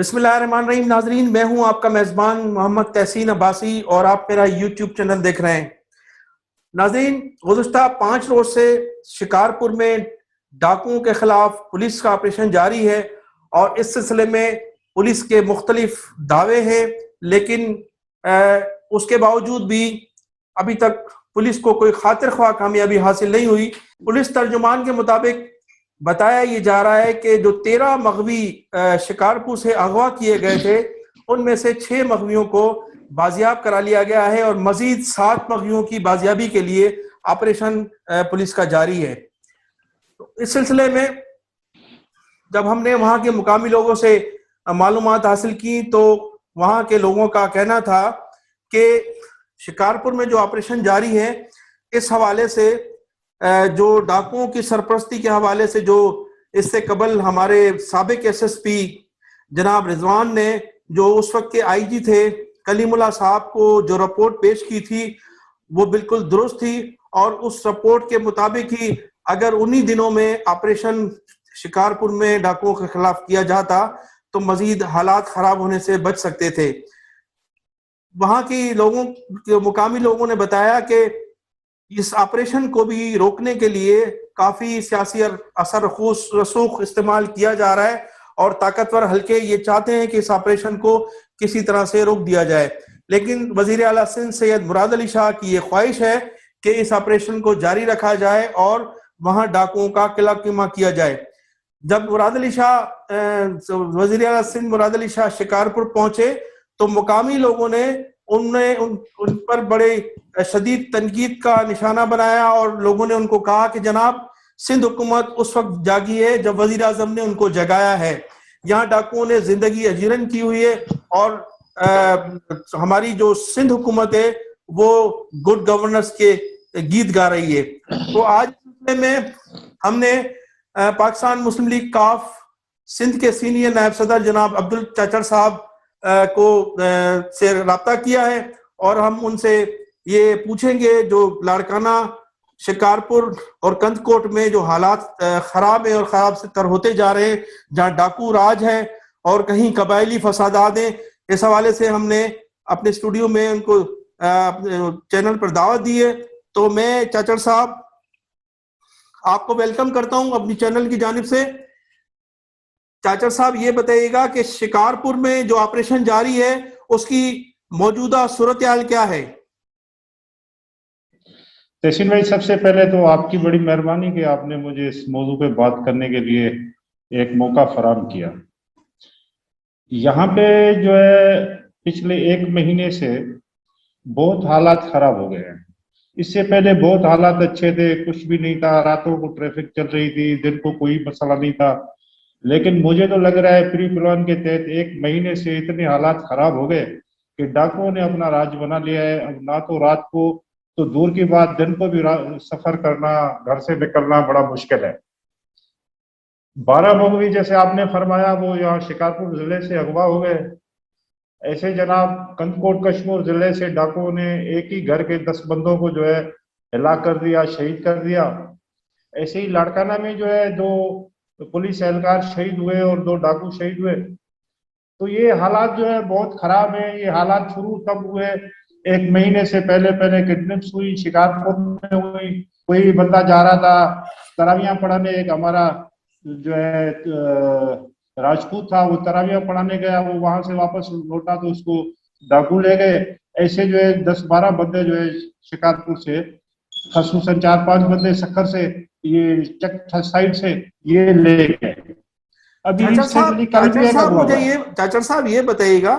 बिस्मिल्लाहिर्रहमानिर्रहीम। नाजरीन, मैं हूं आपका मेज़बान मोहम्मद तहसीन अब्बासी और आप मेरा यूट्यूब चैनल देख रहे हैं। नाजरीन, गुज़िश्ता 5 रोज से शिकारपुर में डाकुओं के खिलाफ पुलिस का ऑपरेशन जारी है और इस सिलसिले में पुलिस के मुख्तलिफ दावे हैं, लेकिन उसके बावजूद भी अभी तक पुलिस को कोई खातिर ख्वाह कामयाबी हासिल नहीं हुई। पुलिस तर्जुमान के मुताबिक बताया ये जा रहा है कि जो 13 मगवी शिकारपुर से अगवा किए गए थे, उनमें से 6 मगवियों को बाजियाब करा लिया गया है और मजीद 7 मगवियों की बाजियाबी के लिए ऑपरेशन पुलिस का जारी है। तो इस सिलसिले में जब हमने वहाँ के मुकामी लोगों से मालूमात हासिल की तो वहाँ के लोगों का कहना था कि शिकारपुर में जो ऑपरेशन जारी है, इस हवाले से जो डाकुओं की सरपरस्ती के हवाले से जो इससे कबल हमारे साबिक एसएसपी जनाब रिजवान ने, जो उस वक्त के आईजी थे, कलीमुल्लाह साहब को जो रिपोर्ट पेश की थी वो बिल्कुल दुरुस्त थी और उस रिपोर्ट के मुताबिक ही अगर उन्हीं दिनों में ऑपरेशन शिकारपुर में डाकुओं के खिलाफ किया जाता तो मजीद हालात खराब होने से बच सकते थे। वहां की मुकामी लोगों ने बताया कि इस ऑपरेशन को भी रोकने के लिए काफी सियासी असर रसूख इस्तेमाल किया जा रहा है और ताकतवर हलके ये चाहते हैं कि इस ऑपरेशन को किसी तरह से रोक दिया जाए। लेकिन वजीर आला सिंध सैयद मुराद अली शाह की ये ख्वाहिश है कि इस ऑपरेशन को जारी रखा जाए और वहां डाकुओं का किला कीमा किया जाए। जब वजीर आला सिंध मुराद अली शाह शिकारपुर पहुंचे तो मुकामी लोगों ने उन पर बड़े शदीद तनकीद का निशाना बनाया और लोगों ने उनको कहा कि जनाब, सिंध हुकूमत उस वक्त जागी है जब वजीर आजम ने उनको जगाया है। यहाँ डाकुओं ने जिंदगी अजीरन की हुई है और हमारी जो सिंध हुकूमत है वो गुड गवर्नेंस के गीत गा रही है। तो आज में हमने पाकिस्तान मुस्लिम लीग काफ सिंध के सीनियर नायब सदर जनाब अब्दुल चाचर साहब को से राब्ता किया है और हम उनसे ये पूछेंगे जो लाड़काना, शिकारपुर और कंदकोट में जो हालात खराब है और खराब से तर होते जा रहे हैं, जहाँ डाकू राज है और कहीं कबायली फसादात हैं, इस हवाले से हमने अपने स्टूडियो में उनको चैनल पर दावत दी है। तो मैं चाचर साहब आपको वेलकम करता हूं अपनी चैनल की जानिब से। चाचर साहब, ये बताइएगा कि शिकारपुर में जो ऑपरेशन जारी है उसकी मौजूदा सूरत हाल क्या है? तहसीन भाई, सबसे पहले तो आपकी बड़ी मेहरबानी कि आपने मुझे इस मौजू पे बात करने के लिए एक मौका फराहम किया। यहाँ पे जो है पिछले 1 महीने से बहुत हालात खराब हो गए हैं। इससे पहले बहुत हालात अच्छे थे, कुछ भी नहीं था, रातों को ट्रैफिक चल रही थी, दिन को कोई मसला नहीं था। लेकिन मुझे तो लग रहा है प्री प्लान के तहत 1 महीने से इतने हालात खराब हो गए कि डाकुओं ने अपना राज बना लिया है। अब ना तो रात को तो दूर की बात, दिन को भी सफर करना, घर से निकलना बड़ा मुश्किल है। 12 मगवी जैसे आपने फरमाया वो यहाँ शिकारपुर जिले से अगवा हो गए। ऐसे जनाब कंदकोट कश्मीर जिले से डाकुओं ने एक ही घर के 10 बंदों को जो है हिला कर दिया, शहीद कर दिया। ऐसे ही लाड़काना में जो है 2 पुलिस एहलकार शहीद हुए और 2 डाकू शहीद हुए। तो ये हालात जो है बहुत खराब है। ये हालात शुरू तब हुए 1 महीने से पहले किडनैप्स हुई, शिकारपुर में हुई। कोई बंदा जा रहा था तरावियां पढ़ाने, एक हमारा जो है राजपूत था, वो तरावियां पढ़ाने गया, वो वहां से वापस लौटा तो उसको डाकू ले गए। ऐसे जो है 10-12 बंदे जो है शिकारपुर से, खसूसन 4-5 बंदे सक्खर से, ये चक साइड से ये ले गए। अभी चाचर साहब ये बताइएगा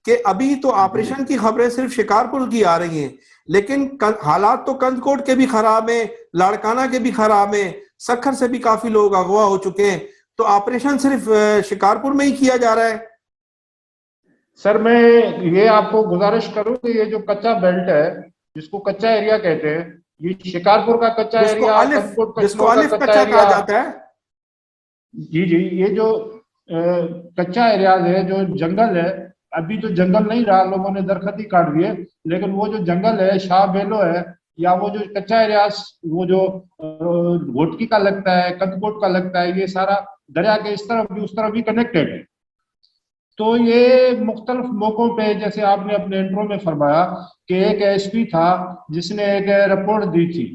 कि अभी तो ऑपरेशन की खबरें सिर्फ शिकारपुर की आ रही हैं, लेकिन हालात तो कंदकोट के भी खराब हैं, लाड़काना के भी खराब हैं, सक्खर से भी काफी लोग अगवा हो चुके हैं। तो ऑपरेशन सिर्फ शिकारपुर में ही किया जा रहा है? सर, मैं ये आपको गुजारिश करूं कि ये जो कच्चा बेल्ट है, जिसको कच्चा एरिया कहते हैं, ये शिकारपुर का कच्चा एरिया, जिसको अलिफ कच्चा कहा जाता है। जी, ये जो कच्चा एरिया है, जो जंगल है, अभी तो जंगल नहीं रहा, लोगों ने दरखत ही काट दिए, लेकिन वो जो जंगल है, शाह बेलो है, या वो जो कच्चा एरिया, वो जो घोटकी का लगता है, कंदकोट का लगता है, ये सारा दरिया के इस तरफ भी उस तरफ भी कनेक्टेड है। तो ये मुख्तलिफ मौकों पे, जैसे आपने अपने इंट्रो में फरमाया कि एक एसपी था जिसने एक रिपोर्ट दी थी,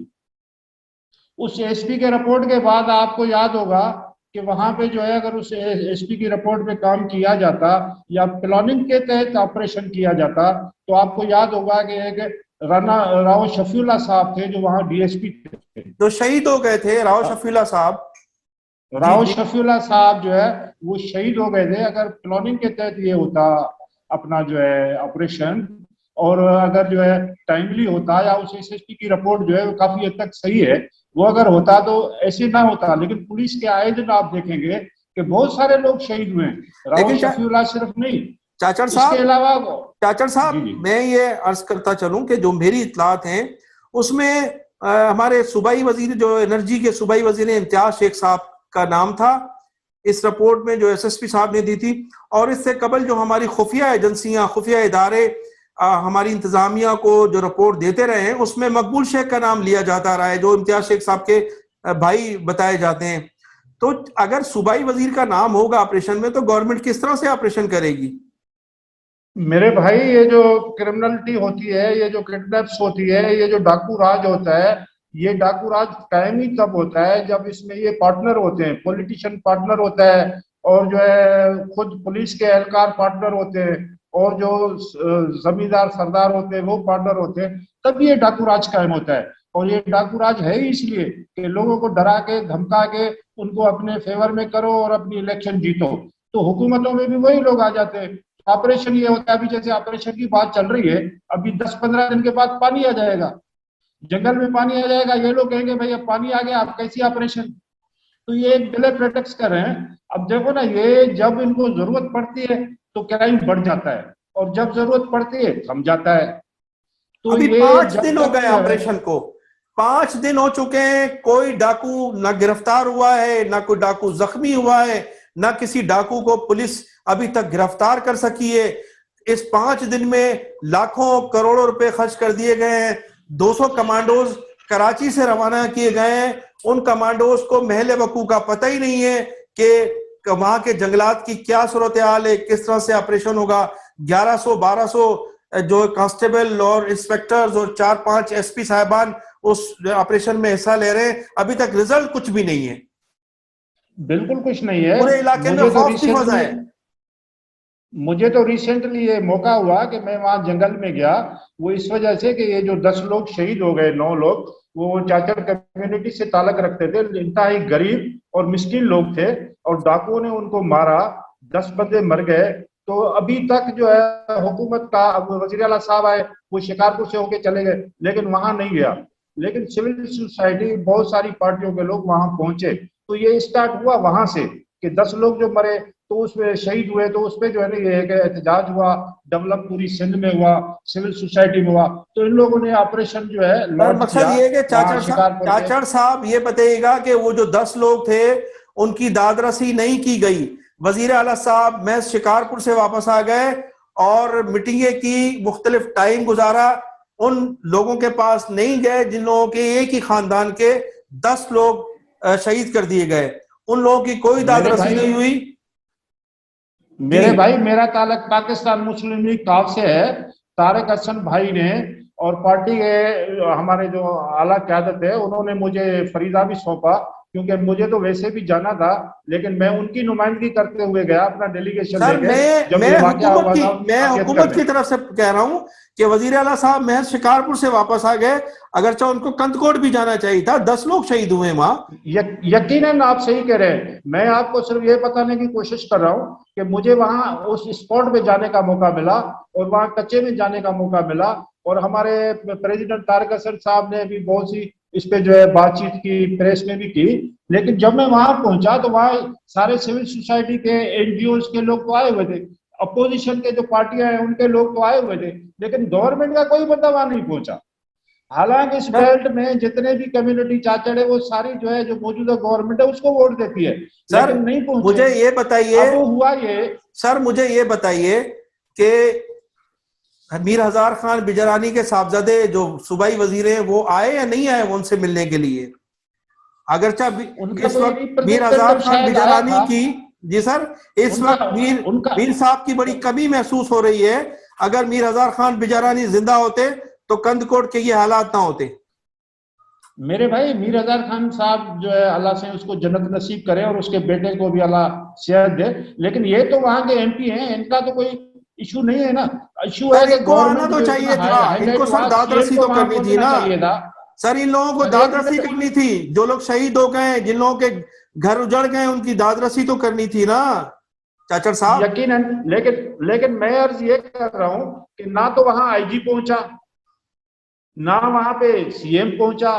उस एसपी के रिपोर्ट के बाद आपको याद होगा कि वहां पे जो है, अगर उस एसपी की रिपोर्ट पे काम किया जाता या प्लानिंग के तहत ऑपरेशन किया जाता, तो आपको याद होगा कि एक राणा राव शफीउल्लाह साहब थे जो वहां डीएसपी थे, जो शहीद हो गए थे, राव शफीउल्लाह साहब। जी राव जी। शफीउल्लाह साहब जो है वो शहीद हो गए थे। अगर प्लानिंग के तहत ये होता अपना जो है ऑपरेशन, और अगर जो है टाइमली होता, या उस एसएसपी की रिपोर्ट जो है वो काफी हद तक सही है, वो अगर होता तो ऐसे ना होता। लेकिन पुलिस के आए दिन आप देखेंगे कि बहुत सारे लोग शहीद हुए हैं, राव लेकिन शफीउल्लाह सिर्फ नहीं, चाचड़ इसके साहब, अलावा। चाचड़ जी साहब, जी। मैं ये अर्ज करता चलूं कि जो मेरी इत्तलात हैं उसमें हमारे सूबाई वजीर, जो एनर्जी के सूबाई वजीर इम्तियाज शेख साहब का नाम था इस रिपोर्ट में जो एसएसपी साहब ने दी थी। और इससे कबल जो हमारी खुफिया एजेंसियां, खुफिया इदारे हमारी इंतजामिया को जो रिपोर्ट देते रहे हैं उसमें मकबूल शेख का नाम लिया जाता रहा है, जो इम्तियाज शेख साहब के भाई बताए जाते हैं। तो अगर सूबाई वजीर का नाम होगा ऑपरेशन में, तो गवर्नमेंट किस तरह से ऑपरेशन करेगी? मेरे भाई, ये जो क्रिमिनलिटी होती है, ये जो किडनैप्स होती है, ये जो डाकू राज होता है, ये डाकू राज कायम ही तब होता है जब इसमें ये पार्टनर होते हैं, पॉलिटिशियन पार्टनर होता है, और जो है खुद पुलिस के एहलकार पार्टनर होते हैं, और जो जमींदार सरदार होते हैं वो पार्टनर होते हैं, तब ये डाकू राज कायम होता है। और ये डाकू राज है ही इसलिए कि लोगों को डरा के धमका के उनको अपने फेवर में करो और अपनी इलेक्शन जीतो। तो हुकूमतों में भी वही लोग आ जाते हैं। ऑपरेशन ये होता है, अभी जैसे ऑपरेशन की बात चल रही है, अभी 10-15 दिन के बाद पानी आ जाएगा, जंगल में पानी आ जाएगा, ये लोग कहेंगे भाई अब पानी आ गया, अब कैसी ऑपरेशन। तो ये एक डिले प्रेटेक्स कर रहे हैं। अब देखो ना, ये जब इनको जरूरत पड़ती है तो क्राइम बढ़ जाता है, और जब जरूरत पड़ती है थम जाता है। तो अभी ये 5 दिन जब हो तक गए जो है, ऑपरेशन को, 5 दिन हो चुके हैं, कोई डाकू ना गिरफ्तार हुआ है, ना कोई डाकू जख्मी हुआ है, ना किसी डाकू को पुलिस अभी तक गिरफ्तार कर सकी है। इस 5 दिन में लाखों करोड़ों रुपए खर्च कर दिए गए हैं। 200 कमांडोज कराची से रवाना किए गए हैं। उन कमांडोज को महल वकू का पता ही नहीं है कि वहां के जंगलात की क्या सूरत हाल है, किस तरह से ऑपरेशन होगा। 1100-1200 जो कांस्टेबल और इंस्पेक्टर्स और 4-5 एसपी साहबान उस ऑपरेशन में हिस्सा ले रहे हैं। अभी तक रिजल्ट कुछ भी नहीं है, बिल्कुल कुछ नहीं है। पूरे इलाके में खौफ की फजा है। मुझे तो रिसेंटली ये मौका हुआ कि मैं वहां जंगल में गया, वो इस वजह से कि ये जो 10 लोग शहीद हो गए, 9 लोग, वो चाचड़ कम्युनिटी से ताल्लुक रखते थे, इंतहाई गरीब और मिस्किन लोग थे, और डाकुओं ने उनको मारा, 10 बंदे मर गए। तो अभी तक जो है हुकूमत का, अब वजीर आला साहब आए, वो शिकारपुर से होके चले गए, लेकिन वहां नहीं गया। लेकिन सिविल सोसाइटी, बहुत सारी पार्टियों के लोग वहां पहुंचे। तो ये स्टार्ट हुआ वहां से कि 10 लोग जो मरे तो उसमें शहीद हुए, तो उसपे जो है ना ये एहतजाज हुआ, डेवलप पूरी सिंध में हुआ, सिविल सोसाइटी में हुआ। तो इन लोगों ने ऑपरेशन जो है पर लॉन्च मकसद किया ये है कि वहां शिकारपुर में। चाचड़ साहब ये बताइएगा कि वो जो 10 लोग थे उनकी दादरसी नहीं की गई। वजीर आला साहब महज शिकारपुर से वापस आ गए और मीटिंगें की, मुख्तलिफ टाइम गुजारा, उन लोगों के पास नहीं गए जिन लोगों के एक ही खानदान के 10 लोग शहीद कर दिए गए। उन लोगों की कोई दादरसी नहीं हुई। मेरे जी भाई, मेरा ताल्लुक पाकिस्तान मुस्लिम लीग काफ से है। तारिक हसन भाई ने और पार्टी के हमारे जो आला क्यादत है, उन्होंने मुझे फरीदा भी सौंपा, क्योंकि मुझे तो वैसे भी जाना था, लेकिन मैं उनकी नुमाइंदगी करते हुए गया अपना डेलीगेशन सर, लेके, जब ये वाकया हुआ था मैं आफियत हुकूमत करने। की तरफ से कह रहा हूं कि वजीर आला साहब महज शिकारपुर से वापस आ गए, अगरचे उनको कंदकोट भी जाना चाहिए था। 10 लोग शहीद हुए वहां। यकीनन आप सही कह रहे हैं। मैं आपको सिर्फ ये बताने की कोशिश कर रहा हूँ कि मुझे वहां उस स्पॉट पे जाने का मौका मिला, और वहां कच्चे में जाने का मौका मिला, और हमारे प्रेसिडेंट तारिक हसन साहब ने भी बहुत सी इस पे जो है बातचीत की, प्रेस में भी की। लेकिन जब मैं वहां पहुंचा तो वहां सारे सिविल सोसाइटी के, एनजीओ के लोग तो आए हुए थे, अपोजिशन के जो पार्टियां हैं उनके लोग तो आए हुए थे, लेकिन गवर्नमेंट का कोई बंदा वहां नहीं पहुंचा। हालांकि इस सर बेल्ट में जितने भी कम्युनिटी चाचड़ है, वो सारी जो है, जो मौजूदा गवर्नमेंट है उसको वोट देती है, सर लेकिन नहीं पहुंचे। मुझे ये बताइए, अब हुआ ये। सर मुझे ये बताइए कि मीर हजार खान बिजरानी के साहबजादे जो सूबाई वजीर हैं वो आए या नहीं आए उनसे मिलने के लिए? अगरचा उनका इस कोई वक्त मीर हजार रिप्रेजेंटेटिव खान शायद आया बिजरानी था। की जी सर, इस उनका वक्त उनका मीर साहब की बड़ी कमी महसूस हो रही है। अगर मीर हजार खान बिजारानी जिंदा होते तो कंदकोट के ये हालात ना होते। मेरे भाई मीर हजार खान साहब जो है, अल्लाह से उसको जन्नत नसीब करे और उसके बेटे को भी अल्लाह सेहत दे। लेकिन ये तो वहां के एमपी हैं, इनका तो कोई इशू नहीं है ना। इशू है सर कि इनको आना गवर्नमेंट तो जो इतना चाहिए था, इनको हाईलाइट सर हुआ, दाद सीएम रसी को तो वहां करनी थी पहुंचना ना। चाहिए था। सर इन लोगों को सर दाद एक रसी मिनट। करनी थी, जो लोग शहीद हो गए, जिन लोगों के घर उजड़ गए, उनकी दाद रसी तो करनी थी ना चाचर साहब। यकीनन, लेकिन लेकिन मैं अर्ज ये कर रहा हूं कि ना तो वहां आईजी पहुंचा, ना वहां पे सीएम पहुंचा।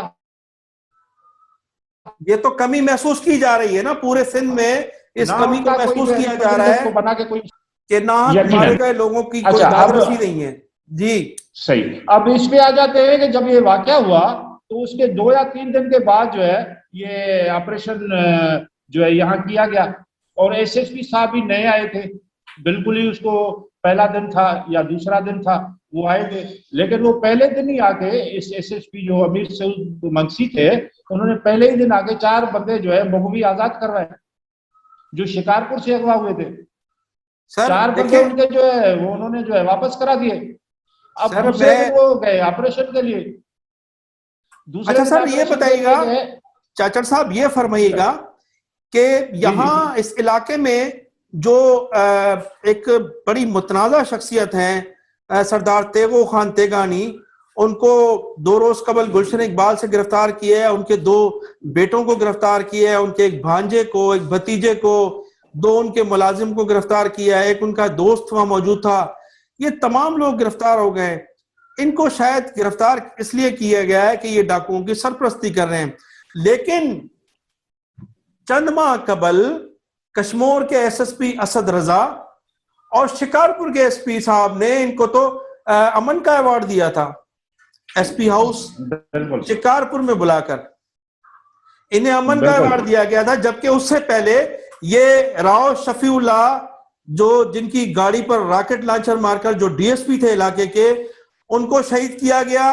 ये तो कमी महसूस की जा रही है ना, पूरे सिंध में इस ना कमी को उनका कोई महसूस जो है किया जा रहा प्रतिनिधित्व है को बना के कोई। कि नाहक मारे यकीनन। गए लोगों की कोई अच्छा, दाद अब रसी नहीं है। जी सही। अब इस पे आ जाते हैं कि जब ये वाकया हुआ तो उसके 2 या 3 दिन के बाद जो है ये ऑपरेशन जो है यहाँ किया गया। और एसएसपी साहब भी नए आए थे, बिल्कुल ही उसको पहला दिन था या दूसरा दिन था, वो आए थे। लेकिन वो पहले दिन ही आके, इस एसएसपी जो अमीर सऊद मंगसी थे, उन्होंने पहले ही दिन आके 4 बंदे जो है बखूबी आजाद करवाए, जो शिकारपुर से अगवा हुए थे। सर 4 बंदे देखिए, उनके जो है वो उन्होंने जो है वापस करा दिए। अब सर दूसरे दिन मैं, वो गए ऑपरेशन के लिए। दूसरे अच्छा दिन सर ये ऑपरेशन के बताइएगा, लिए गए। चाचर साहब ये फरमाइएगा कि जी जी जी। यहाँ इस इलाके में जो एक बड़ी मुतनाज़ा शख्सियत है सरदार तेगो खान तेगानी, उनको 2 रोज कबल गुलशन इकबाल से गिरफ्तार किया है, उनके 2 बेटों को गिरफ्तार किया है, उनके एक भांजे को, एक भतीजे को, 2 उनके मुलाजिम को गिरफ्तार किया है, एक उनका दोस्त वहां मौजूद था। ये तमाम लोग गिरफ्तार हो गए। इनको शायद गिरफ्तार इसलिए किया गया है कि ये डाकुओं की सरपरस्ती कर रहे हैं। लेकिन चंद माह कबल कश्मीर के एसएसपी असद रजा और शिकारपुर के एसपी साहब ने इनको तो अमन का अवार्ड दिया था, एसपी हाउस बिल्कुल शिकारपुर में बुलाकर इन्हें अमन का बिल्कुल। अवार्ड दिया गया था। जबकि उससे पहले ये राव शफीउल्लाह, जो जिनकी गाड़ी पर रॉकेट लॉन्चर मारकर जो डीएसपी थे इलाके के, उनको शहीद किया गया।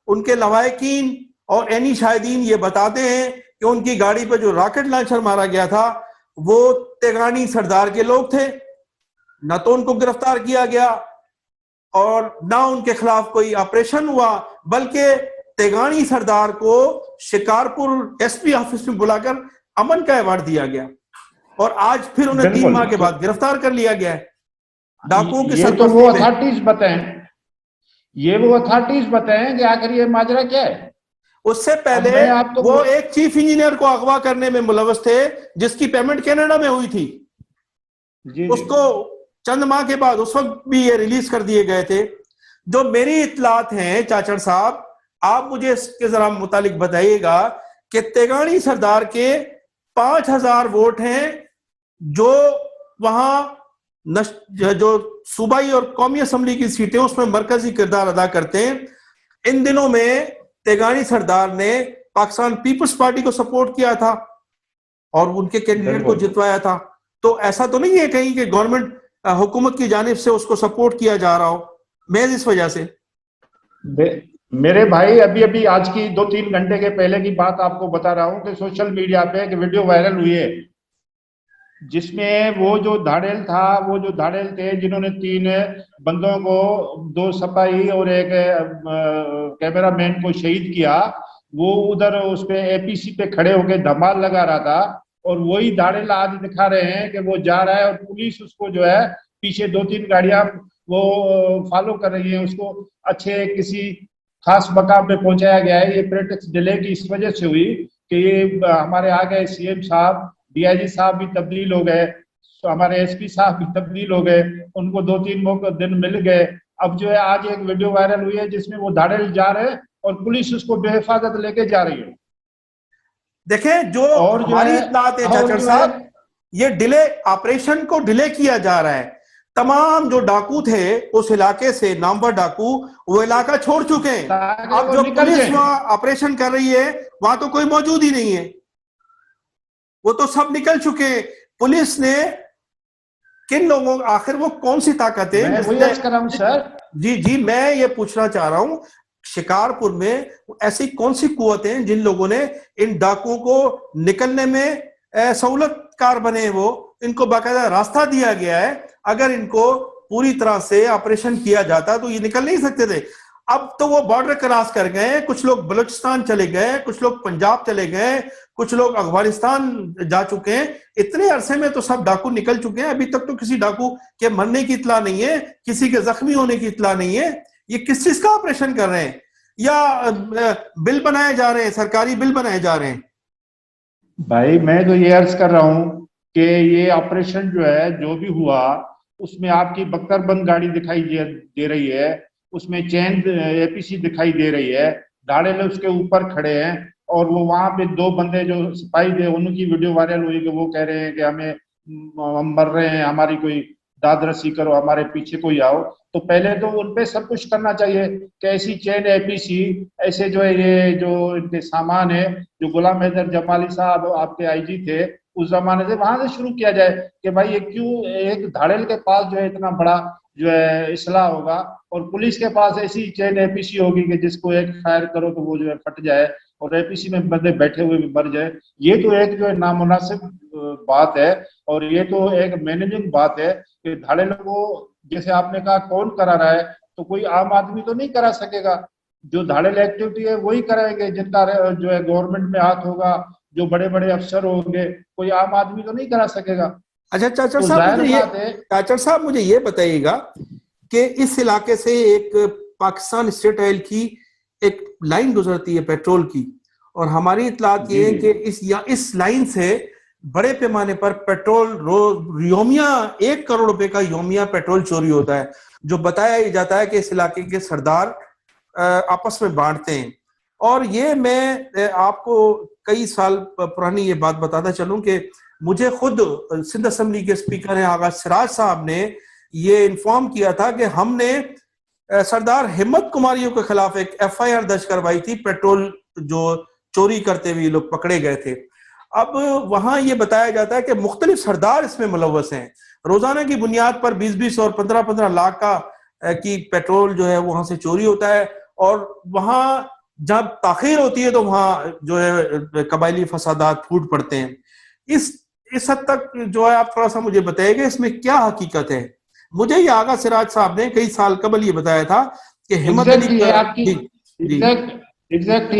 उनके लवाहिकीन और एनी शाहिदीन ये बताते हैं कि उनकी गाड़ी पर जो रॉकेट लॉन्चर मारा गया था वो तेगानी सरदार के लोग थे। न तो उनको गिरफ्तार किया गया और ना उनके खिलाफ कोई ऑपरेशन हुआ, बल्कि तेगानी सरदार को शिकारपुर एसपी ऑफिस में बुलाकर अमन का अवार्ड दिया गया और आज फिर उन्हें 3 माह के बिल्कुल। बाद गिरफ्तार कर लिया गया है डाकुओं की ये तो वो सरपरस्ती में। अथॉरिटीज बताएं, ये वो अथॉरिटीज बताएं कि आखिर ये माजरा क्या है। उससे अब पहले मैं आपको वो एक चीफ इंजीनियर को अगवा करने में मुलव्वस थे, जिसकी पेमेंट कनाडा में हुई थी। जी जी। उसको चंद माह के बाद उस वक्त भी ये रिलीज कर दिए गए थे। जो मेरी इतलात हैं चाचर साहब, आप मुझे इसके जरा मुतालिक बताइएगा कि तेगानी सरदार के 5000 वोट हैं जो वहां जो सूबाई और कौमी असम्बली की सीटें उसमें मरकजी किरदार अदा करते हैं। इन दिनों में तेगानी सरदार ने पाकिस्तान पीपल्स पार्टी को सपोर्ट किया था और उनके कैंडिडेट को जितवाया था। तो ऐसा तो नहीं है कहीं कि गवर्नमेंट हुकूमत की जानिब से उसको सपोर्ट किया जा रहा हो, मैं इस वजह से। मेरे भाई, अभी अभी आज की 2-3 घंटे के पहले की बात आपको बता रहा हूं कि सोशल मीडिया पे एक वीडियो वायरल हुई है, जिसमें वो जो धाड़ेल था, वो जो धाड़ेल थे जिन्होंने 3 बंदों को, 2 सिपाही और एक कैमरामैन को शहीद किया, वो उधर उस पे एपीसी पे खड़े होकर धमाल लगा रहा था। और वही धाड़ेल आज दिखा रहे हैं कि वो जा रहा है और पुलिस उसको जो है पीछे 2-3 गाड़ियां वो फॉलो कर रही है उसको। अच्छे किसी खास मकाम पे पहुंचाया गया है। ये पॉलिटिक्स डिले की इस वजह से हुई कि ये हमारे आ गए सीएम साहब, डीआईजी साहब भी तब्दील हो गए, तो हमारे एसपी साहब भी तब्दील हो गए, उनको 2-3 दिन मिल गए। अब जो है आज एक वीडियो वायरल हुई है जिसमें वो धाड़ेल जा रहे हैं और पुलिस उसको बेहिफाजत लेके जा रही है। देखें, जो और जो हमारी है इत्तलात है और चाचर जो साहब, है ये डिले, ऑपरेशन को डिले किया जा रहा है। तमाम जो डाकू थे उस इलाके से, नामवर डाकू, वो इलाका छोड़ चुके हैं। ताकि अब वो जो निकल पुलिस जाए। वहां ऑपरेशन कर रही है वहां तो कोई मौजूद ही नहीं है, वो तो सब निकल चुके हैं। पुलिस ने किन लोगों, आखिर वो कौन सी ताकत है मैं वही अर्ज कर रहा हूं सर। जी जी, मैं ये पूछना चाह रहा हूं, शिकारपुर में ऐसी कौन सी कुव्वतें हैं जिन लोगों ने इन डाकुओं को निकलने में सहूलतकार बने, वो इनको बाकायदा रास्ता दिया गया है, अगर इनको पूरी तरह से ऑपरेशन किया जाता तो ये निकल नहीं सकते थे। अब तो वो बॉर्डर क्रॉस कर गए, कुछ लोग बलूचिस्तान चले गए, कुछ लोग पंजाब चले गए, कुछ लोग अफगानिस्तान जा चुके हैं। इतने अरसे में तो सब डाकू निकल चुके हैं, अभी तक तो किसी डाकू के मरने की इत्तला नहीं है, किसी के जख्मी होने की इत्तला नहीं है। ये किस चीज का ऑपरेशन कर रहे हैं, या बिल बनाए जा रहे हैं, सरकारी बिल बनाए जा रहे हैं? भाई मैं तो ये अर्ज कर रहा हूँ कि ये ऑपरेशन जो है, जो भी हुआ, उसमें आपकी बख्तरबंद गाड़ी दिखाई दे रही है, उसमें चैन एपीसी दिखाई दे रही है, धाड़े लोग उसके ऊपर खड़े हैं, और वो वहां पे दो बंदे जो सिपाही थे उनकी वीडियो वायरल हुई कि वो कह रहे हैं कि हम मर रहे हैं, हमारी कोई दाद रसी करो, हमारे पीछे कोई आओ। तो पहले तो उनपे सब कुछ करना चाहिए कि ऐसी चैन एपीसी, ऐसे जो है ये जो इनके सामान है, जो गुलाम हैदर जमाली साहब आपके आईजी थे उस जमाने से, वहां से शुरू किया जाए कि भाई ये क्यों एक धाड़ेल के पास जो है इतना बड़ा जो है इसलाह होगा, और पुलिस के पास ऐसी चैन एपीसी होगी कि जिसको एक फायर करो तो वो जो है फट जाए और एपीसी में बंदे बैठे हुए भी मर जाए। ये तो एक जो है नामुनासिब बात है, और ये तो एक मैनेजिंग बात है कि धाड़ेलों को, जैसे आपने कहा कौन करा रहा है, तो कोई आम आदमी तो नहीं करा सकेगा। जो धाड़ेल एक्टिविटी है वही कराएंगे जिनका जो है गवर्नमेंट में हाथ होगा, जो बड़े बड़े अफसर होंगे, कोई आम आदमी तो नहीं करा सकेगा। अच्छा चाचर तो साहब मुझे ये बताइएगा कि इस इलाके से एक पाकिस्तान स्टेट ऑयल की एक लाइन गुजरती है पेट्रोल की, और हमारी इतलात ये है कि इस लाइन से बड़े पैमाने पर पेट्रोल योमिया 1 करोड़ रुपए का योमिया पेट्रोल चोरी होता है, जो बताया जाता है कि इस इलाके के सरदार आपस में बांटते हैं। और ये मैं आपको कई साल पुरानी ये बात बताता चलूं कि मुझे खुद सिंध असेंबली के स्पीकर हैं आगा सिराज साहब ने ये इन्फॉर्म किया था कि हमने सरदार हिम्मत कुमारियों के खिलाफ एक एफआईआर दर्ज करवाई थी, पेट्रोल जो चोरी करते हुए लोग पकड़े गए थे। अब वहां ये बताया जाता है कि मुख्तलिफ सरदार इसमें मुलव्वस हैं, रोजाना की बुनियाद पर 20-20 और 15-15 लाख का की पेट्रोल जो है वहां से चोरी होता है, और वहां जब ताखीर होती है तो वहां जो है कबायली फसादात फूट पड़ते हैं। इस हद तक जो है आप थोड़ा सा मुझे बताइएगा इसमें क्या हकीकत है। मुझे ये आगा सिराज साहब ने कई साल कबल ये बताया था कि हिम्मत अली एग्जैक्ट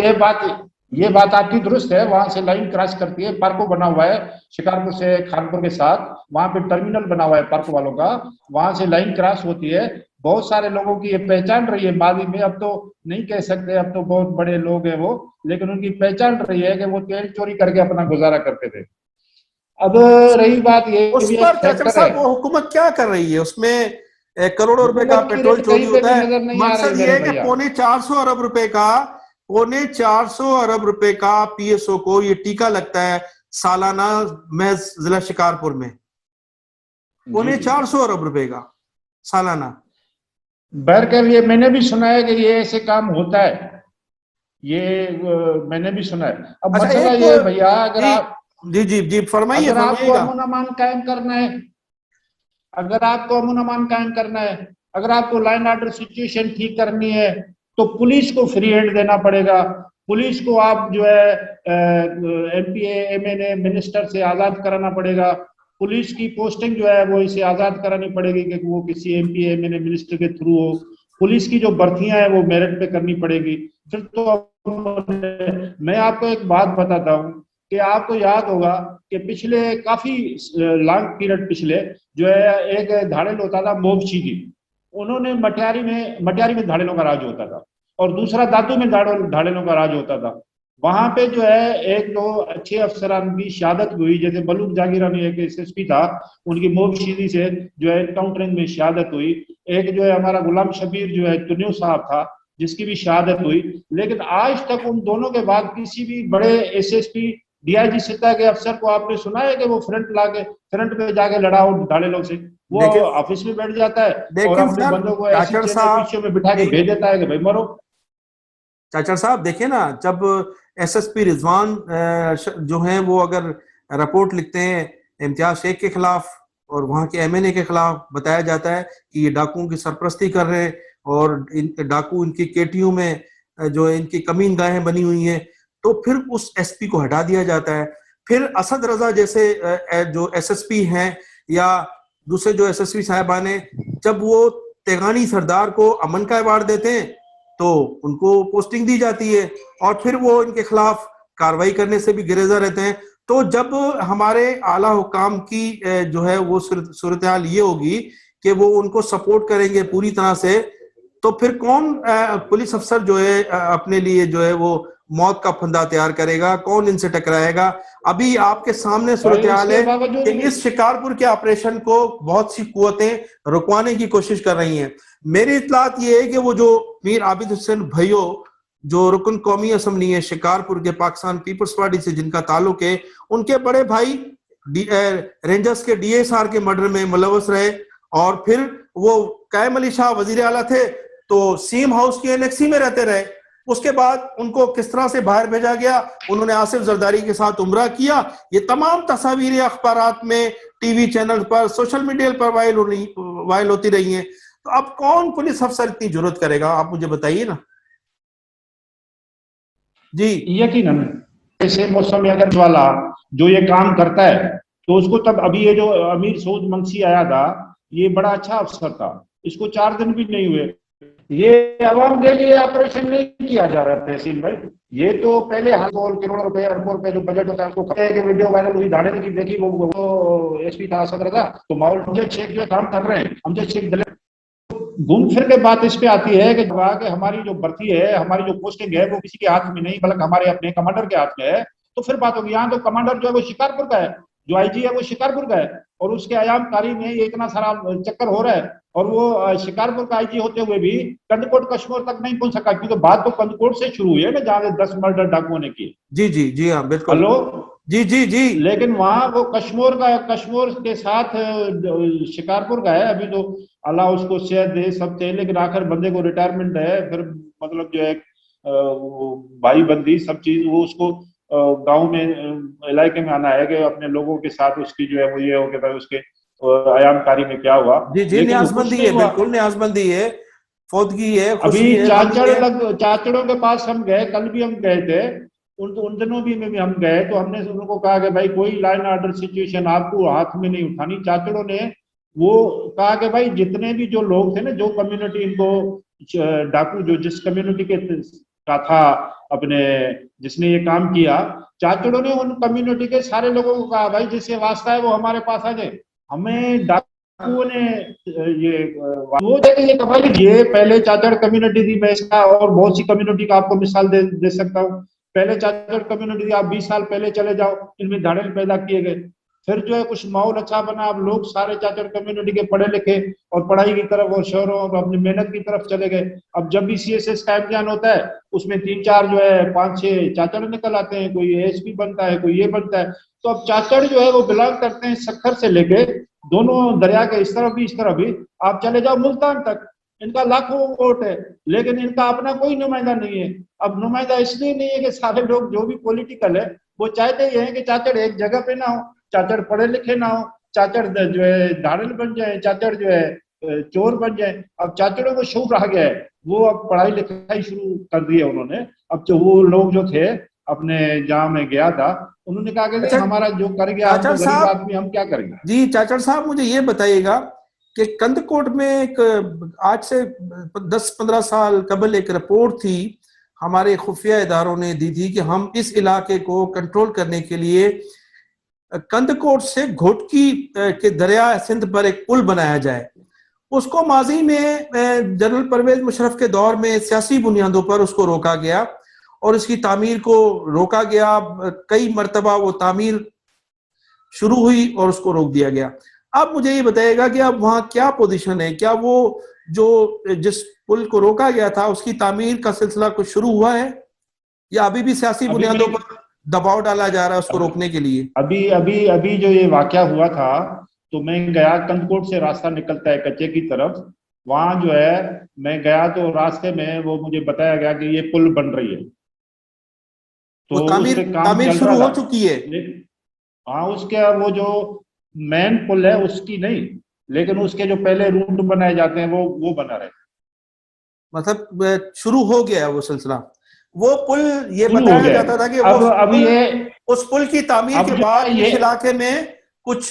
ये बात आपकी दुरुस्त है। वहां से लाइन क्रॉस करती है, पार्को बना हुआ है शिकारपुर से खानपुर के साथ, वहां पे टर्मिनल बना हुआ है पार्को वालों का, वहां से लाइन क्रॉस होती है। बहुत सारे लोगों की ये पहचान रही है मादी में, अब तो नहीं कह सकते, अब तो बहुत बड़े लोग हैं वो, लेकिन उनकी पहचान रही है कि वो तेल चोरी करके अपना गुजारा करते थे। अब रही बात ये, उस पर चाचा साहब वो हुकूमत क्या कर रही है, उसमें करोड़ों रुपए का पेट्रोल चोरी होता है। मकसद ये है कि पौने 400 अरब रुपए का पीएसओ को ये टीका लगता है सालाना महज जिला शिकारपुर में, पौने 400 अरब रुपए का सालाना। बहरकैफ ये मैंने भी सुना है कि ये ऐसे काम होता है, ये मैंने भी सुना है। अब अच्छा, मसला ये भैया, अगर आप जी फरमाइए, अगर आपको अमन-अमान कायम करना है, अगर आपको अमन-अमान कायम करना है, अगर आपको लाइन ऑर्डर सिचुएशन ठीक करनी है, तो पुलिस को फ्री हैंड देना पड़ेगा। पुलिस को आप जो है एमपीए एमएनए मिनिस्टर से आजाद कराना पड़ेगा। पुलिस की पोस्टिंग जो है वो इसे आजाद करानी पड़ेगी कि वो किसी एमपीए एमएनए मिनिस्टर के थ्रू हो। पुलिस की जो भर्तियां हैं वो मेरिट पे करनी पड़ेगी। फिर तो मैं आपको एक बात बताता हूँ कि आपको याद होगा कि पिछले काफी लॉन्ग पीरियड पिछले जो है एक धाड़ेल होता था मोबशीदी, उन्होंने मटियारी में धाड़ेलों का राज होता था, और दूसरा दादू में धाड़ेलों का राज होता था। वहां पे जो है एक दो अच्छे अफसरान की शहादत हुई, जैसे मलूक जागीरानी एक एसएसपी था, उनकी मोबशीदी से जो है एनकाउंटरिंग में शहादत हुई। एक जो है हमारा गुलाम शबीर जो है चुन्यू साहब था, जिसकी भी शहादत हुई। लेकिन आज तक उन दोनों के बाद किसी भी बड़े एसएसपी डीआईजी सतह के अफसर को आपने सुना है कि वो फ्रंट पे जाके लड़ाओ धाड़ेलों से? वो ऑफिस में बैठ जाता है और अपने बंदों को ऐसी पीछे में बिठा के भेज देता है कि भाई मरो। चाचर साहब देखिए ना, जब एसएसपी रिजवान जो हैं वो अगर रिपोर्ट लिखते हैं इम्तियाज शेख के खिलाफ और वहां के एमएनए के खिलाफ, बताया जाता है कि ये डाकुओं की सरपरस्ती कर रहे हैं और डाकू इनकी केटियों में जो है इनकी कमीन गाहें बनी हुई हैं, तो फिर उस एसपी को हटा दिया जाता है। फिर असद रजा जैसे जो एसएसपी हैं या दूसरे जो एसएसपी साहिबान हैं, जब वो तेगानी सरदार को अमन का अवार्ड देते हैं तो उनको पोस्टिंग दी जाती है और फिर वो इनके खिलाफ कार्रवाई करने से भी गिरेजा रहते हैं। तो जब हमारे आला हुकाम की जो है वो सूरत हाल ये होगी कि वो उनको सपोर्ट करेंगे पूरी तरह से, तो फिर कौन पुलिस अफसर जो है अपने लिए जो है वो मौत का फंदा तैयार करेगा, कौन इनसे टकराएगा? अभी आपके सामने सूरत हाल है कि इस शिकारपुर के ऑपरेशन को बहुत सी कुव्वतें रुकवाने की कोशिश कर रही हैं। मेरी इत्तलात ये है कि वो जो मीर आबिद हुसैन भैयो जो रुकन कौमी असम्बली है शिकारपुर के, पाकिस्तान पीपल्स पार्टी से जिनका ताल्लुक है, उनके बड़े भाई रेंजर्स के डीएसआर के मर्डर में मुलव्वस रहे और फिर वो कायम अली शाह वजीर आला थे तो सीम हाउस की एनेक्सी में रहते रहे। उसके बाद उनको किस तरह से बाहर भेजा गया, उन्होंने आसिफ जरदारी के साथ उम्रा किया, ये तमाम तस्वीरें अखबारात में, टीवी चैनल पर, सोशल मीडिया पर वायरल होती रही हैं। तो अब कौन पुलिस अफसर इतनी जरूरत करेगा, आप मुझे बताइए ना जी। यकीनन ऐसे मौसम में अगर वाला जो ये काम करता है तो उसको, तब अभी ये जो अमीर सऊद मंसी आया था ये बड़ा अच्छा अफसर था, इसको 4 दिन भी नहीं हुए, ये अवाम के लिए ऑपरेशन नहीं किया जा रहा तहसील भाई। ये तो पहले करोड़ों रुपए अरबों रुपए जो बजट होता है उसको कि वीडियो वायरल हुई, धाड़े की देखी, वो एसपी था सदर था, तो माहौल अमजद शेख जो काम कर रहे हैं, अमजद शेख घूम फिर के बात इस पे आती है कि हमारी जो भर्ती है, हमारी जो पोस्टिंग है वो किसी के हाथ में नहीं बल्कि हमारे अपने कमांडर के हाथ में है। तो फिर बात होगी, यहाँ तो कमांडर जो है वो शिकारपुर का है, जो आईजी है वो शिकारपुर का है और उसके आयामकारी में ये इतना सारा चक्कर हो रहा है और वो शिकारपुर का आईजी होते हुए भी कंदकोट कश्मीर तक नहीं पहुंच सका, क्योंकि बात तो कंदकोट से शुरू हुई है ना जहाँ 10 मर्डर डाकुओं ने किए। जी जी जी हाँ बिल्कुल। हेलो जी जी जी। लेकिन वहां वो कश्मीर के साथ शिकारपुर का है। अभी तो अल्लाह उसको सेहत दे सब थे, लेकिन आखिर बंदे को रिटायरमेंट है, फिर मतलब जो है भाई बंदी सब चीज वो उसको गांव में इलाके में आना है कि अपने लोगों के साथ उसकी जो है वो ये हो गया भाई उसके आयामकारी में क्या हुआ। जी जी न्याजबंदी है, बिल्कुल न्याजबंदी है, फौतगी है, अभी चाचड़ों के पास हम गए, कल भी हम गए थे, उन दिनों भी में भी हम गए तो हमने उनको कहा कि भाई कोई लाइन ऑर्डर सिचुएशन आपको हाथ में नहीं उठानी। चाचड़ों ने वो कहा कि भाई जितने भी जो लोग थे ना, जो कम्युनिटी इनको डाकू जो जिस कम्युनिटी के का था अपने जिसने ये काम किया, चाचड़ों ने उन कम्युनिटी के सारे लोगों को कहा भाई जिससे वास्ता है वो हमारे पास आ जाए। हमें डाकुओं ने ये वो ये कमाल, ये पहले चाचड़ कम्युनिटी थी, मैं इसका और बहुत सी कम्युनिटी का आपको मिसाल दे सकता हूँ। पहले चाचड़ कम्युनिटी थी, आप 20 साल पहले चले जाओ, इनमें धड़े पैदा किए गए, फिर जो है कुछ माहौल अच्छा बना, अब लोग सारे चाचड़ कम्युनिटी के पढ़े लिखे और पढ़ाई की तरफ और शहरों और अपनी मेहनत की तरफ चले गए। अब जब भी सीएसएस का इम्तिहान होता है उसमें 3-4 जो है 5-6 चाचड़ निकल आते हैं, कोई एएसपी बनता है, कोई ये बनता है। तो अब चाचड़ जो है वो बिलोंग करते हैं सक्खर से लेके दोनों दरिया के इस तरफ भी इस तरफ भी, आप चले जाओ मुल्तान तक, इनका लाखों वोट है लेकिन इनका अपना कोई नुमाइंदा नहीं है। अब नुमाइंदा इसलिए नहीं है कि सारे लोग जो भी पॉलिटिकल है वो चाहते ही हैं कि चाचड़ एक जगह पे ना हो, चाचड़ पढ़े लिखे ना हो, चाचड़ जो है धाड़ल बन जाए, चाचड़ जो है चोर बन जाए। अब चाचड़ों को शौक आ गया है, वो अब पढ़ाई लिखाई शुरू कर दी है उन्होंने। अब तो वो लोग जो थे अपने जहाँ मैं गया था उन्होंने कहा कि हमारा जो कर गया हम तो गरीब आदमी हम क्या करेंगे। जी चाचड़ साहब मुझे ये बताइएगा कि कंदकोट में एक आज से 10-15 साल कबल एक रिपोर्ट थी हमारे खुफिया इदारों ने दी थी कि हम इस इलाके को कंट्रोल करने के लिए कंदकोट से घोटकी के दरिया सिंध पर एक पुल बनाया जाए। उसको माजी में जनरल परवेज मुशर्रफ के दौर में सियासी बुनियादों पर उसको रोका गया और इसकी तामीर को रोका गया। कई मरतबा वो तामीर शुरू हुई और उसको रोक दिया गया। अब मुझे ये बताइएगा कि अब वहाँ क्या पोजीशन है, क्या वो जो जिस पुल को रोका गया था उसकी तामीर का सिलसिला कुछ शुरू हुआ है या अभी भी सियासी बुनियादों पर दबाव डाला जा रहा है उसको रोकने के लिए? अभी अभी अभी जो ये वाकया हुआ था तो मैं गया, कंदकोट से रास्ता निकलता है कच्चे की तरफ, वहां जो है मैं गया तो रास्ते में वो मुझे बताया गया कि ये पुल बन रही है, तो तामीर शुरू हो चुकी है। हाँ उसके वो जो मेन पुल है उसकी नहीं, लेकिन उसके जो पहले रूट बनाए जाते हैं वो बना रहे, मतलब शुरू हो गया है वो सिलसिला। वो पुल ये शुरू हो बताया गया। जाता था कि अब ये उस पुल की तामीर अब के जो बाद है इस ये इलाके में कुछ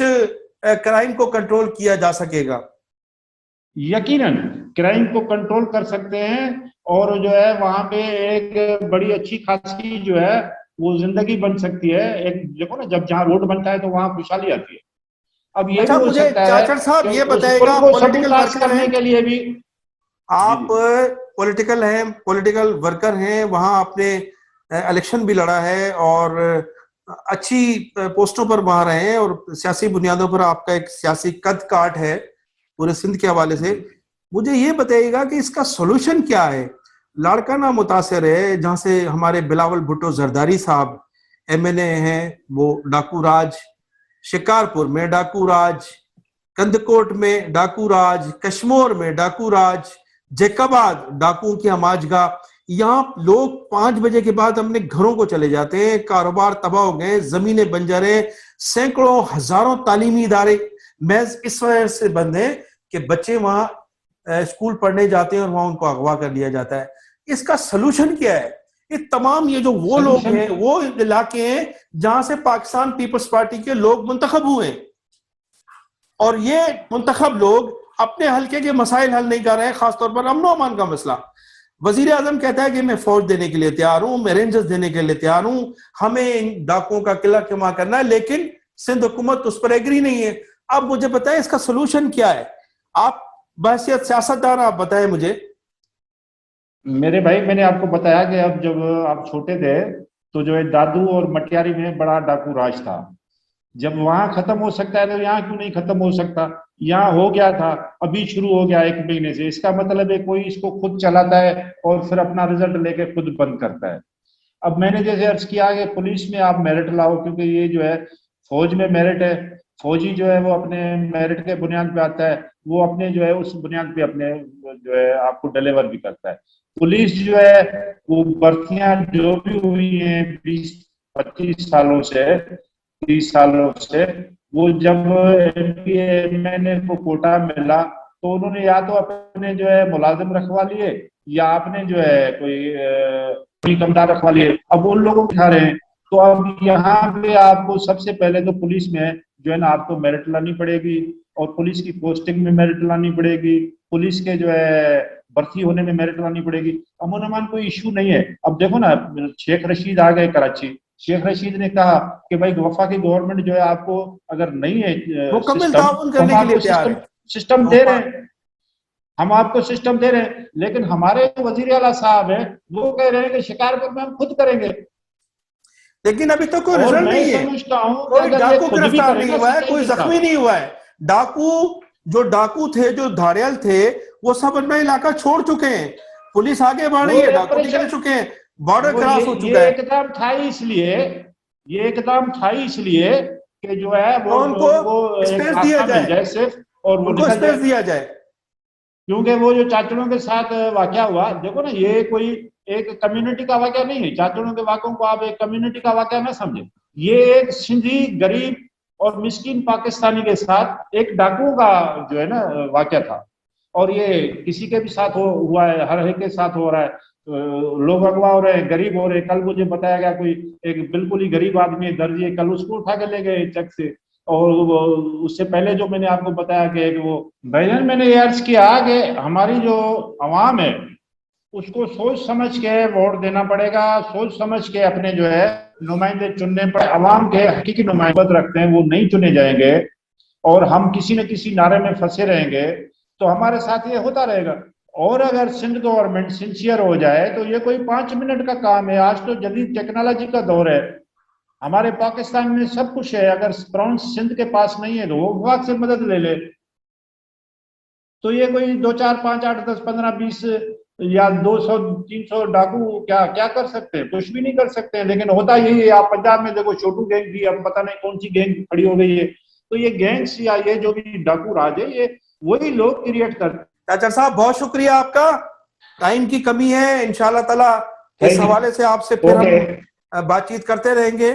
क्राइम को कंट्रोल किया जा सकेगा। यकीनन क्राइम को कंट्रोल कर सकते हैं, और जो है वहां पे एक बड़ी अच्छी खासी जो है वो जिंदगी बन सकती है। एक देखो ना, जब जहाँ रोड बनता है तो वहां खुशहाली आती है। अब ये भी अच्छा, हो मुझे सकता है चाचर साहब कि ये उस पुल बताएगा, को पॉलिटिकल सबूताज वर्कर करने हैं के लिए भी। जी आप, जी। पॉलिटिकल हैं, पॉलिटिकल वर्कर हैं, वहां आपने इलेक्शन भी लड़ा है और अच्छी पोस्टों पर वहां रहे हैं और सियासी बुनियादों पर आपका एक सियासी कद काठ है पूरे सिंध के हवाले से। जी मुझे ये बताइएगा कि इसका सोल्यूशन क्या है। लाड़काना मुतासर है जहां से हमारे बिलावल भुट्टो जरदारी साहब एमएनए हैं, वो डाकू राज, शिकारपुर में डाकू राज, कंदकोट में डाकू राज, कश्मोर में डाकू राज, जैकाबाद डाकुओं की हमाजगा। यहाँ लोग 5 बजे के बाद अपने घरों को चले जाते हैं, कारोबार तबाह हो गए, जमीनें बंजर हैं, सैकड़ों हजारों तालीमी इदारे महज इस वजह से बंद हैं कि बच्चे वहां स्कूल पढ़ने जाते हैं और वहां उनको अगवा कर लिया जाता है। इसका सोल्यूशन क्या है? ये तमाम ये जो वो लोग सॉल्यूशन, हैं, वो इलाके हैं जहां से पाकिस्तान पीपल्स पार्टी के लोग मुंतखब हुए हैं और ये मुंतखब लोग अपने हल्के के मसाइल हल नहीं कर रहे हैं, खासतौर पर अमन अमान का मसला। वजीर आजम कहता है कि मैं फौज देने के लिए तैयार हूं, मैं रेंजर्स देने के लिए तैयार हूं, हमें इन डाकुओं का किला किमा करना है, लेकिन सिंध हुकूमत उस पर एग्री नहीं है। अब मुझे बताएं इसका सोल्यूशन क्या है? आप बहसियत सियासतदान आप बताएं मुझे। मेरे भाई मैंने आपको बताया कि अब जब आप छोटे थे तो जो है दादू और मटियारी में बड़ा डाकू राज था। जब वहां खत्म हो सकता है तो यहाँ क्यों नहीं खत्म हो सकता? यहाँ हो गया था, अभी शुरू हो गया 1 महीने से। इसका मतलब है कोई इसको खुद चलाता है और फिर अपना रिजल्ट लेके खुद बंद करता है। अब मैंने जैसे अर्ज किया कि पुलिस में आप मेरिट लाओ, क्योंकि ये जो है फौज में मेरिट है। फौजी जो है वो अपने मेरिट के बुनियाद पे आता है, वो अपने जो है उस बुनियाद पे अपने जो है आपको डिलीवर भी करता है। पुलिस जो है वो भर्तियां जो भी हुई हैं 20-25 सालों से, 30 सालों से, वो जब एमपीए को कोटा मिला तो उन्होंने या तो अपने जो है मुलाजिम रखवा लिए, या आपने जो है कोई कमदार रखवा लिए। अब उन लोगों को उठा रहे हैं। तो अब यहाँ पे आपको सबसे पहले तो पुलिस में जो है ना आपको मेरिट लानी पड़ेगी, और पुलिस की पोस्टिंग में मेरिट लानी पड़ेगी, पुलिस के जो है भर्ती होने में मेरिट लानी पड़ेगी। अमन अमान कोई इशू नहीं है। अब देखो ना, शेख रशीद आ गए कराची। शेख रशीद ने कहा कि भाई वफा की गवर्नमेंट जो है आपको अगर नहीं है मुकम्मल सिस्टम, ताउन तो हम करने के लिए आपको तैयार सिस्टम है। सिस्टम दे रहे हैं, हम आपको सिस्टम दे रहे हैं। लेकिन हमारे वजीर आला साहब है वो कह रहे हैं कि शिकारपुर में हम खुद करेंगे। लेकिन अभी तो कोई और रिजल्ट मैं नहीं है, समझता हूं कि कोई अगर ये डाकू खुद भी गिरफ्तार करें नहीं ना हुआ है, सच्चाई कोई के जख्मी साथ। नहीं हुआ है। डाकू, जो डाकू थे, जो धाड़ियल थे, वो सब अपना इलाका छोड़ चुके हैं। पुलिस आगे बढ़ रही वो है, डाकू निकल ऑपरेशन, चुके हैं, बॉर्डर वो क्रॉस हो ये चुका है। एकदम था ही इसलिए, ये एकदम था ही इसलिए कि जो है तो वो उनको उनको एक स्पेस दिया रास्ता मिल जाए, जाए सिर्फ, और वो उनको निकल स्पेस जाए। दिया जाए। क्योंकि वो जो चाचड़ों के साथ वाकया हुआ, देखो ना, ये कोई एक कम्युनिटी का वाकया नहीं है। चाचड़ों के वाकों को आप एक कम्युनिटी का वाकया ना समझे। ये एक सिंधी गरीब और मिस्किन पाकिस्तानी के साथ एक डाकुओं का जो है ना वाकया था। और ये किसी के भी साथ हुआ है, हर एक के साथ हो रहा है। लोग अगवा हो रहे हैं, गरीब हो रहे हैं। कल मुझे बताया गया कोई एक बिल्कुल ही गरीब आदमी है, दर्जी है, कल उसको उठा के ले गए चक से। और उससे पहले जो मैंने आपको बताया कि वो भाईजान, मैंने ये अर्ज किया कि हमारी जो आवाम है उसको सोच समझ के वोट देना पड़ेगा, सोच समझ के अपने जो है नुमाइंदे चुनने पर। आवाम के हकीकी नुमाइंदे रखते हैं, वो नहीं चुने जाएंगे और हम किसी न किसी नारे में फंसे रहेंगे तो हमारे साथ ये होता रहेगा। और अगर सिंध गवर्नमेंट सिंसियर हो जाए तो ये कोई 5 मिनट का काम है। आज तो जदीद टेक्नोलॉजी का दौर है, हमारे पाकिस्तान में सब कुछ है। अगर ब्राउन सिंध के पास नहीं है तो वो विभाग से मदद ले ले। तो ये कोई 2 4 5 8 10 15 20 या 200 300 डाकू क्या क्या कर सकते हैं? कुछ भी नहीं कर सकते हैं। लेकिन होता यही है। आप पंजाब में देखो, छोटू गैंग थी, अब पता नहीं कौन सी गैंग खड़ी हो गई है। तो ये गैंग्स या ये जो भी डाकू राज है, ये वही लोग क्रिएट करते। चाचा साहब बहुत शुक्रिया आपका, टाइम की कमी है, इंशाल्लाह ताला इस थैंक यू। हवाले से आपसे फिर ओके। हम बातचीत करते रहेंगे।